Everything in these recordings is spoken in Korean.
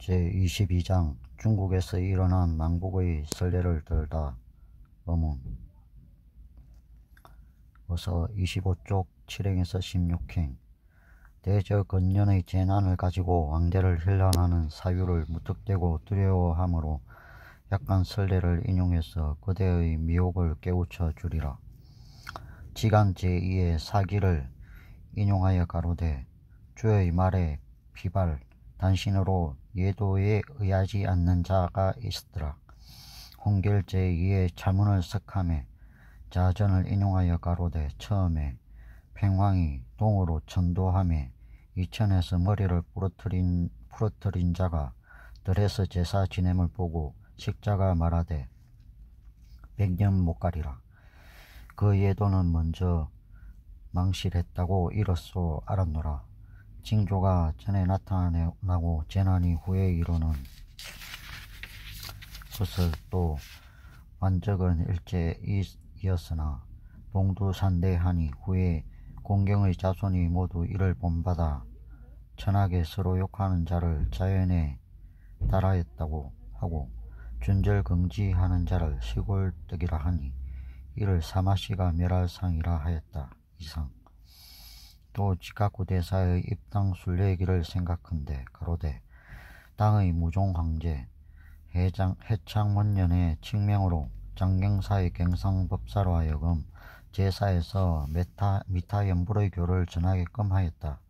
제22장 중국에서 일어난 망국의 선례를 들다. 어문 어서 25쪽 7행에서 16행 대저건년의 재난을 가지고 왕대를 힐난하는 사유를 무턱대고 두려워하므로 약간 선례를 인용해서 그대의 미혹을 깨우쳐 주리라. 지간 제2의 사기를 인용하여 가로되 주의 말에 비발 단신으로 예도에 의하지 않는 자가 있었더라. 홍길 제2의 자문을 석함에 자전을 인용하여 가로되 처음에 팽왕이 동으로 천도함에 이천에서 머리를 부러뜨린 자가 들에서 제사 지냄을 보고 식자가 말하되 100년 못 가리라. 그 예도는 먼저 망실했다고 이로써 알았노라. 징조가 전에 나타나고 재난이 후에 이루는 것을 또 완적은 일제 이었으나 동두산대하니 후에 공경의 자손이 모두 이를 본받아 천하게 서로 욕하는 자를 자연에 달하였다고 하고 준절긍지하는 자를 시골떡이라 하니 이를 사마시가 멸할 상이라 하였다. 이상. 또 지카쿠 대사의 입당 순례기를 생각한데 가로되 당의 무종황제 해창원년의 칙명으로 장경사의 갱상법사로 하여금 제사에서 미타연불의 교를 전하게끔 하였다.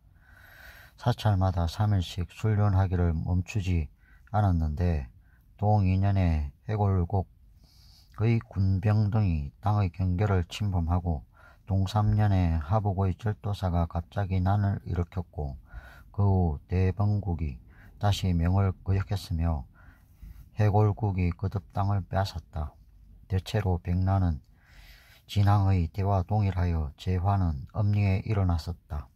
사찰마다 3일씩 순련하기를 멈추지 않았는데 동 2년에 해골곡의 군병 등이 땅의 경계를 침범하고 동 3년에 하북의 절도사가 갑자기 난을 일으켰고 그 후 대번국이 다시 명을 거역했으며 해골국이 거듭 땅을 빼앗았다. 대체로 백난은 진앙의 대와 동일하여 재화는 엄리에 일어났었다.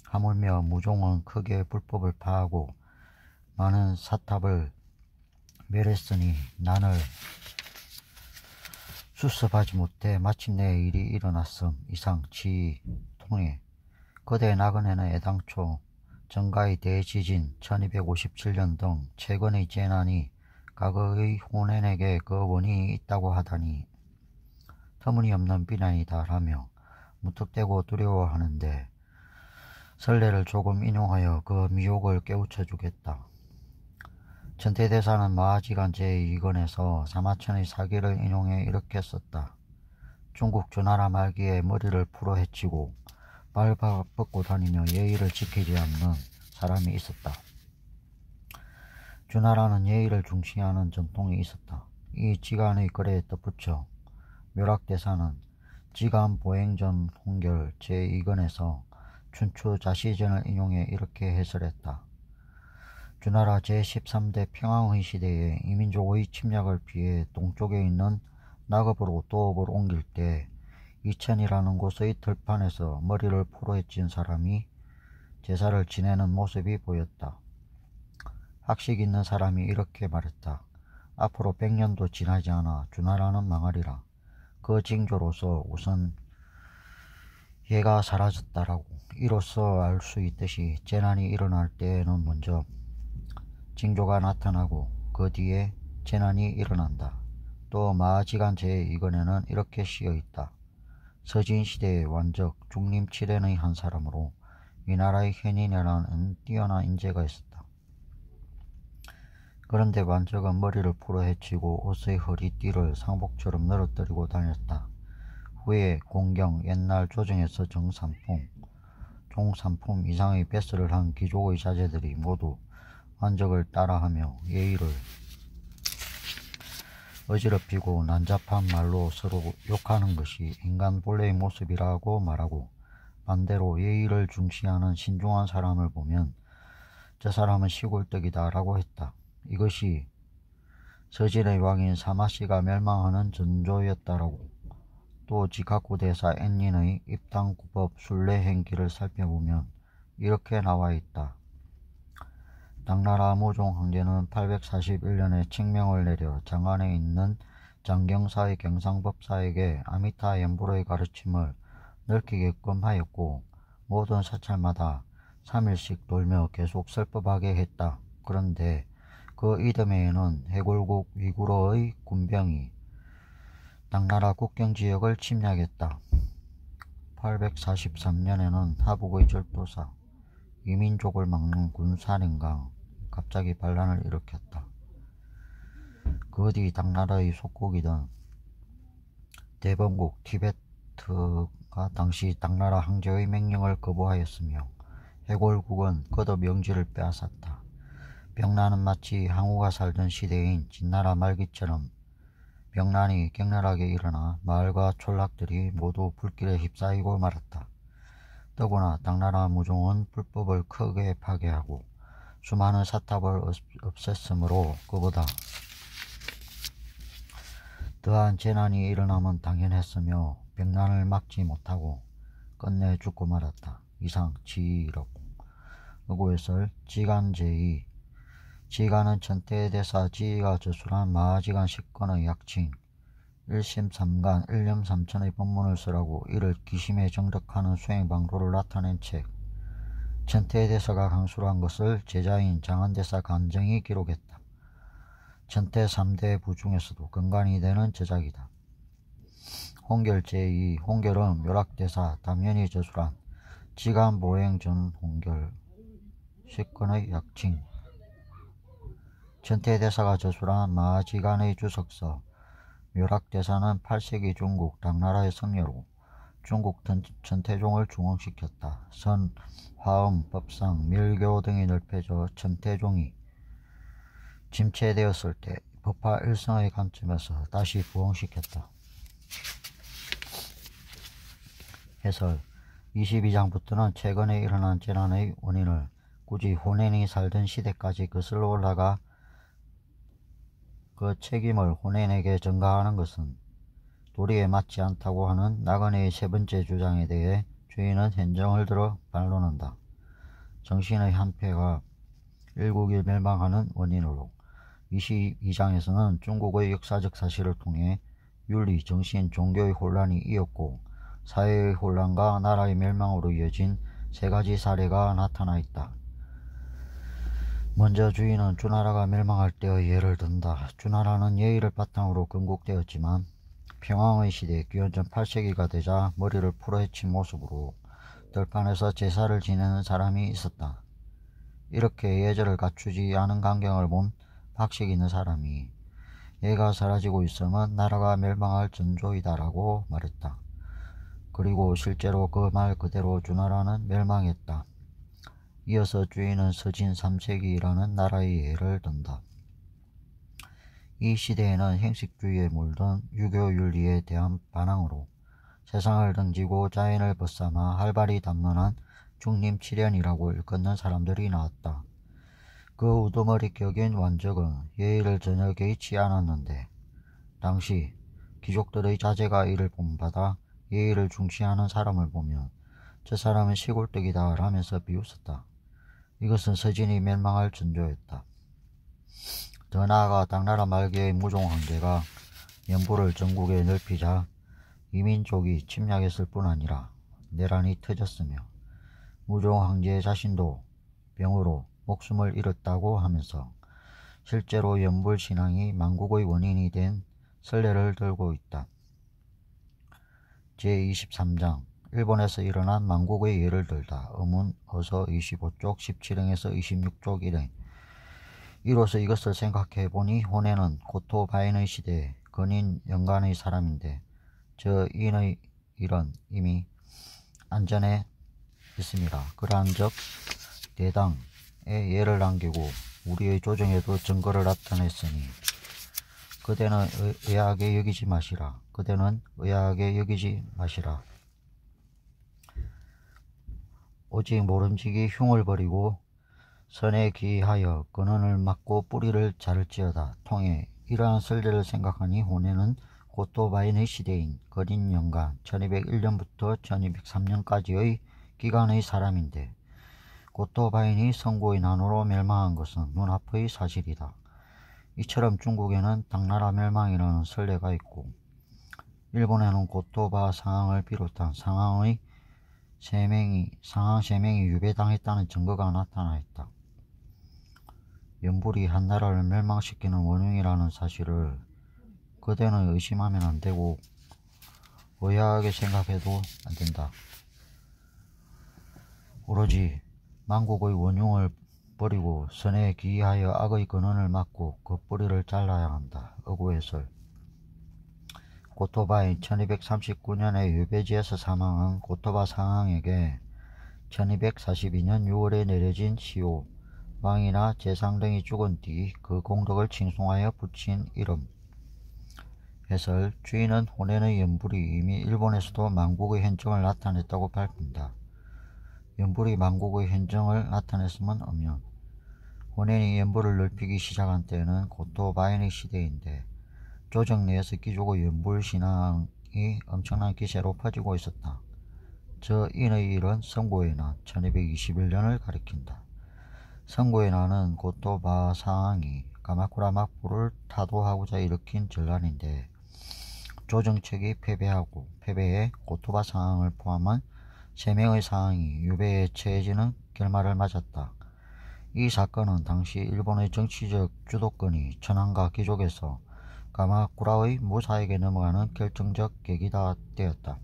하물며 무종은 크게 불법을 파하고 많은 사탑을 멸했으니 난을 수습하지 못해 마침내 일이 일어났음. 이상. 지 통해 그대 나그네는 애당초 정가의 대지진 1257년 등 최근의 재난이 과거의 혼인에게 그 원인이 있다고 하다니 터무니없는 비난이다 라며 무턱대고 두려워하는데 선례를 조금 인용하여 그 미혹을 깨우쳐 주겠다. 천태대사는 마하지간 제2권에서 사마천의 사기를 인용해 이렇게 썼다. 중국 주나라 말기에 머리를 풀어 헤치고 발벗고 다니며 예의를 지키지 않는 사람이 있었다. 주나라는 예의를 중시하는 전통이 있었다. 이 지간의 글에 덧붙여 묘락대사는 지간 보행전 홍결 제2권에서 춘추 자시전을 인용해 이렇게 해설했다. 주나라 제13대 평왕의 시대에 이민족의 침략을 피해 동쪽에 있는 낙읍으로 도읍을 옮길 때 이천이라는 곳의 들판에서 머리를 풀어헤친 사람이 제사를 지내는 모습이 보였다. 학식 있는 사람이 이렇게 말했다. 앞으로 100년도 지나지 않아 주나라는 망하리라. 그 징조로서 우선 얘가 사라졌다라고. 이로써 알 수 있듯이 재난이 일어날 때에는 먼저 징조가 나타나고 그 뒤에 재난이 일어난다. 또 마하지간 제2권에는 이렇게 쓰여있다. 서진시대의 완적 중림칠hen의 한 사람으로 이 나라의 현인이라는 뛰어난 인재가 있었다. 그런데 완적은 머리를 풀어 헤치고 옷의 허리띠를 상복처럼 늘어뜨리고 다녔다. 후에 공경 옛날 조정에서 종삼품 이상의 뱃설을 한 귀족의 자제들이 모두 완적을 따라하며 예의를 어지럽히고 난잡한 말로 서로 욕하는 것이 인간 본래의 모습이라고 말하고 반대로 예의를 중시하는 신중한 사람을 보면 저 사람은 시골떡이다 라고 했다. 이것이 서진의 왕인 사마씨가 멸망하는 전조였다라고. 또 지카쿠 대사 앤린의 입당구법 순례행기를 살펴보면 이렇게 나와 있다. 당나라 무종 황제는 841년에 칙명을 내려 장안에 있는 장경사의 갱상법사에게 아미타 연불의 가르침을 넓히게끔 하였고 모든 사찰마다 3일씩 돌며 계속 설법하게 했다. 그런데 그 이듬해에는 해골국 위구르의 군병이 당나라 국경지역을 침략했다. 843년에는 하북의 절도사 이민족을 막는 군사령강 갑자기 반란을 일으켰다. 그 뒤 당나라의 속국이던 대범국 티베트가 당시 당나라 황제의 명령을 거부하였으며 해골국은 거듭 영지를 빼앗았다. 병난은 마치 항우가 살던 시대인 진나라 말기처럼 병난이 격렬하게 일어나 마을과 촌락들이 모두 불길에 휩싸이고 말았다. 더구나 당나라 무종은 불법을 크게 파괴하고 수많은 사탑을 없앴으므로 그보다 더한 재난이 일어나면 당연했으며 병난을 막지 못하고 끝내 죽고 말았다. 이상 지의록. 의구해설 지간제의. 지간은 천태대사 지의가 저술한 마하지간 식권의 약칭. 1심 3간 1년 3천의 법문을 쓰라고 이를 기심에 정덕하는 수행방도를 나타낸 책. 천태대사가 강수한 것을 제자인 장한대사 간정이 기록했다. 천태 3대 부 중에서도 근간이 되는 저작이다. 홍결 제2. 홍결은 묘락대사 담연이 저술한 지간보행 전 홍결 식권의 약칭. 천태대사가 저술한 마하지간의 주석서. 묘락대사는 8세기 중국 당나라의 성녀로 중국 천태종을 중흥시켰다. 선, 화음, 법상, 밀교 등이 넓혀져 천태종이 침체되었을 때 법화 일성의 관점에서 다시 부흥시켰다. 해설 22장부터는 최근에 일어난 재난의 원인을 굳이 호넨이 살던 시대까지 거슬러 올라가 그 책임을 호넨에게 전가하는 것은 도리에 맞지 않다고 하는 나그네의 세 번째 주장에 대해 주인은 현정을 들어 반론한다. 정신의 한패가 일국이 멸망하는 원인으로 22장에서는 중국의 역사적 사실을 통해 윤리, 정신, 종교의 혼란이 이었고 사회의 혼란과 나라의 멸망으로 이어진 세 가지 사례가 나타나 있다. 먼저 주인은 주나라가 멸망할 때의 예를 든다. 주나라는 예의를 바탕으로 건국되었지만 평왕의 시대 기원전 8세기가 되자 머리를 풀어헤친 모습으로 들판에서 제사를 지내는 사람이 있었다. 이렇게 예절을 갖추지 않은 광경을 본 박식 있는 사람이 예가 사라지고 있으면 나라가 멸망할 전조이다라고 말했다. 그리고 실제로 그 말 그대로 주나라는 멸망했다. 이어서 주인은 서진 3세기라는 나라의 예를 든다. 이 시대에는 행식주의에 물든 유교윤리에 대한 반항으로 세상을 등지고 자연을 벗삼아 활발히 담론한 중림칠연이라고 일컫는 사람들이 나왔다. 그 우두머리 격인 완적은 예의를 전혀 개의치 않았는데 당시 귀족들의 자제가 이를 본받아 예의를 중시하는 사람을 보면 저 사람은 시골떡이다 라면서 비웃었다. 이것은 서진이 멸망할 전조였다. 더 나아가 당나라 말기의 무종황제가 연부를 전국에 넓히자 이민족이 침략했을 뿐 아니라 내란이 터졌으며 무종황제 자신도 병으로 목숨을 잃었다고 하면서 실제로 연불신앙이 만국의 원인이 된 선례를 들고 있다. 제23장 일본에서 일어난 만국의 예를 들다. 음운 어서 25쪽 17행에서 26쪽 1행. 이로써 이것을 생각해보니 호네는 고토 바인의 시대에 근인 연간의 사람인데 저 인의 일은 이미 안전에 있습니다. 그러한즉 대당에 예를 남기고 우리의 조정에도 증거를 나타냈으니 그대는 의아하게 여기지 마시라. 그대는 의아하게 여기지 마시라. 오직 모름지기 흉을 버리고 선에 기하여 근원을 막고 뿌리를 자를지어다. 통해 이러한 설례를 생각하니 호네는 고토바인의 시대인 거린 연간 1201년부터 1203년까지의 기간의 사람인데 고토바인이 선고의 난으로 멸망한 것은 눈앞의 사실이다. 이처럼 중국에는 당나라 멸망이라는 설례가 있고 일본에는 고토바 상황을 비롯한 상황 3명이 유배당했다는 증거가 나타나 있다. 연불이 한나라를 멸망시키는 원흉이라는 사실을 그대는 의심하면 안 되고 의아하게 생각해도 안 된다. 오로지 만국의 원흉을 버리고 선에 기이하여 악의 근원을 막고 그 뿌리를 잘라야 한다. 어구해설. 고토바인 1239년에 유배지에서 사망한 고토바 상황에게 1242년 6월에 내려진 시호, 왕이나 재상 등이 죽은 뒤 그 공덕을 칭송하여 붙인 이름. 해설. 주인은 호넨의 연불이 이미 일본에서도 만국의 현정을 나타냈다고 밝힌다. 연불이 만국의 현정을 나타냈으면 없면 호넨이 연불을 넓히기 시작한 때는 고토바인의 시대인데 조정 내에서 귀족의 연불 신앙이 엄청난 기세로 퍼지고 있었다. 저 인의 일은 선고의 난 1221년을 가리킨다. 선고의 난은 고토바 상황이 가마쿠라 막부를 타도하고자 일으킨 전란인데 조정책이 패배해 고토바 상황을 포함한 3명의 상황이 유배에 처해지는 결말을 맞았다. 이 사건은 당시 일본의 정치적 주도권이 천황과 귀족에서 가마쿠라의 무사에게 넘어가는 결정적 계기가 되었다.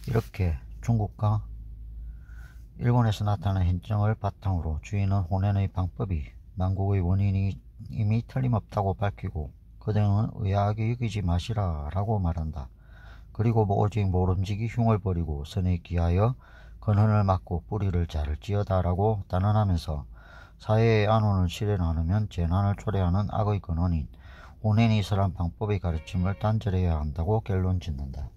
이렇게 중국과 일본에서 나타난 현정을 바탕으로 주인은 호넨의 방법이 만국의 원인이 이미 틀림없다고 밝히고 그대는 의아하게 여기지 마시라 라고 말한다. 그리고 오직 모름지기 흉을 버리고 선에 기하여 근원을 막고 뿌리를 자를지어다 라고 단언하면서 사회의 안온을 실현 않으면 재난을 초래하는 악의 근원인 호넨이 설한 방법의 가르침을 단절해야 한다고 결론 짓는다.